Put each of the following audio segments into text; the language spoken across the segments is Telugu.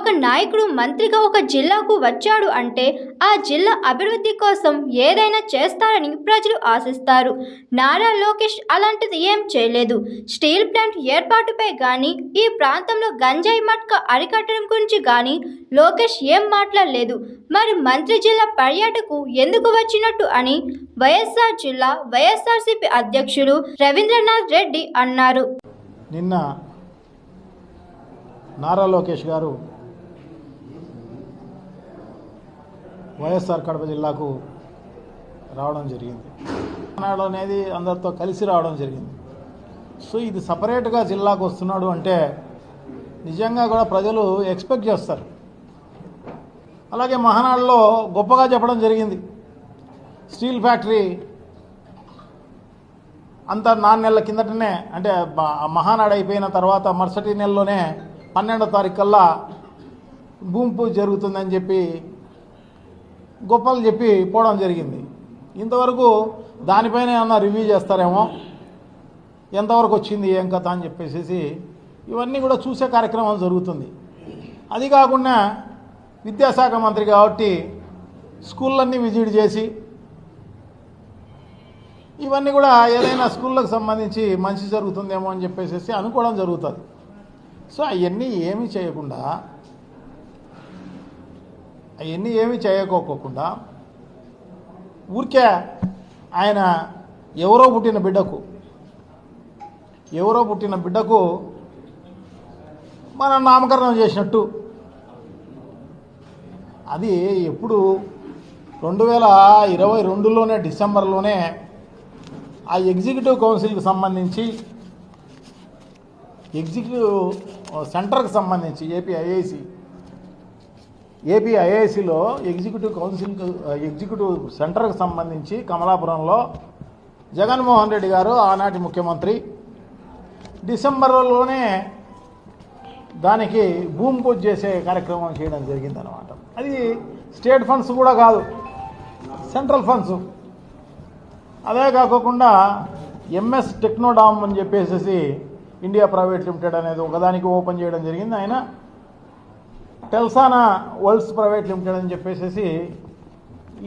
ఒక నాయకుడు మంత్రిగా ఒక జిల్లాకు వచ్చాడు అంటే ఆ జిల్లా అభివృద్ధి కోసం ఏదైనా చేస్తారని ప్రజలు ఆశిస్తారు. నారా లోకేష్ అలాంటిది ఏం చేయలేదు. స్టీల్ ప్లాంట్ ఏర్పాటుపై కానీ ఈ ప్రాంతంలో గంజాయి మట్కా అరికట్టడం గురించి కానీ లోకేష్ ఏం మాట్లాడలేదు. మరి మంత్రి జిల్లా పర్యటనకు ఎందుకు వచ్చినట్టు అని వైఎస్ఆర్ జిల్లా వైఎస్ఆర్సీపీ అధ్యక్షుడు రవీంద్రనాథ్ రెడ్డి అన్నారు. నిన్న నారా లోకేష్ గారు వైఎస్ఆర్ కడప జిల్లాకు రావడం జరిగింది. నాడు అనేది అందరితో కలిసి రావడం జరిగింది. సో ఇది సపరేట్గా జిల్లాకు వస్తున్నాడు అంటే నిజంగా కూడా ప్రజలు ఎక్స్పెక్ట్ చేస్తారు. అలాగే మహానాడులో గొప్పగా చెప్పడం జరిగింది. స్టీల్ ఫ్యాక్టరీ అంత 4 నెలల కిందటనే, అంటే మహానాడు అయిపోయిన తర్వాత మరుసటి నెలలోనే 12వ తారీఖు కల్లా భూమి పూజ జరుగుతుందని చెప్పి గొప్పలు చెప్పి పోవడం జరిగింది. ఇంతవరకు దానిపైన ఏమన్నా రివ్యూ చేస్తారేమో, ఎంతవరకు వచ్చింది ఏం కథ అని చెప్పేసి ఇవన్నీ కూడా చూసే కార్యక్రమం జరుగుతుంది. అది కాకుండా విద్యాశాఖ మంత్రి కాబట్టి స్కూళ్ళన్నీ విజిట్ చేసి ఇవన్నీ కూడా ఏదైనా స్కూళ్ళకు సంబంధించి మంచి జరుగుతుందేమో అని చెప్పేసి అనుకోవడం జరుగుతుంది. సో అవన్నీ ఏమీ చేయకోకుండా ఊరికే ఆయన ఎవరో పుట్టిన బిడ్డకు మనం నామకరణం చేసినట్టు, అది ఎప్పుడు 2022లోనే డిసెంబర్లోనే ఆ ఎగ్జిక్యూటివ్ కౌన్సిల్కి సంబంధించి ఎగ్జిక్యూటివ్ సెంటర్కి సంబంధించి ఏపీ ఐఐసిలో ఎగ్జిక్యూటివ్ సెంటర్కి సంబంధించి కమలాపురంలో జగన్మోహన్ రెడ్డి గారు ఆనాటి ముఖ్యమంత్రి డిసెంబర్లోనే దానికి భూమి పూజ చేసే కార్యక్రమం చేయడం జరిగిందనమాట. అది స్టేట్ ఫండ్స్ కూడా కాదు, సెంట్రల్ ఫండ్స్. అదే కాకుండా ఎంఎస్ టెక్నోడామ్ అని చెప్పేసి ఇండియా ప్రైవేట్ లిమిటెడ్ అనేది ఒకదానికి ఓపెన్ చేయడం జరిగింది. ఆయన టెల్సానా వరల్డ్స్ ప్రైవేట్ లిమిటెడ్ అని చెప్పేసి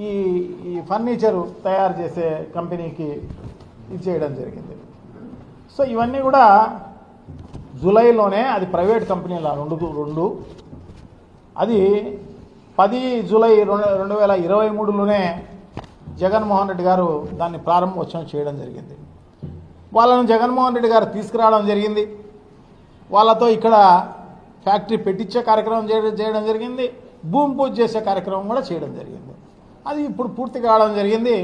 ఈ ఫర్నిచరు తయారు చేసే కంపెనీకి ఇది చేయడం జరిగింది. సో ఇవన్నీ కూడా జూలైలోనే, అది ప్రైవేట్ కంపెనీల రెండు అది 10 జూలై 2023లోనే జగన్మోహన్ రెడ్డి గారు దాన్ని ప్రారంభోత్సవం చేయడం జరిగింది. వాళ్ళను జగన్మోహన్ రెడ్డి గారు తీసుకురావడం జరిగింది. వాళ్ళతో ఇక్కడ ఫ్యాక్టరీ పెట్టించే కార్యక్రమం చేయడం జరిగింది. భూమి పూజ చేసే కార్యక్రమం కూడా చేయడం జరిగింది. అది ఇప్పుడు పూర్తి కావడం జరిగింది.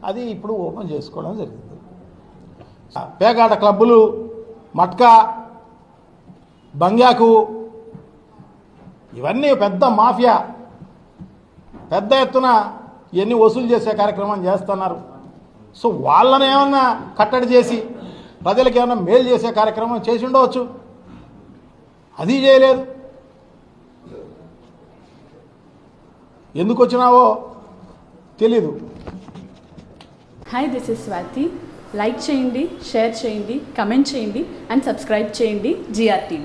అది ఇప్పుడు ఓపెన్ చేసుకోవడం జరిగింది. పేకాట క్లబ్బులు, మట్కా, బంగ్యాకు, ఇవన్నీ పెద్ద మాఫియా, పెద్ద ఎత్తున ఇవన్నీ వసూలు చేసే కార్యక్రమం చేస్తున్నారు. సో వాళ్ళని ఏమన్నా కట్టడి చేసి ప్రజలకు ఏమన్నా మేలు చేసే కార్యక్రమం చేసి ఉండవచ్చు, అది చేయలేదు. ఎందుకు వచ్చినావో తెలీదు. Hi, this is Swathi. Like చేయండి, షేర్ చేయండి, కమెంట్ చేయండి అండ్ సబ్స్క్రైబ్ చేయండి GR TV.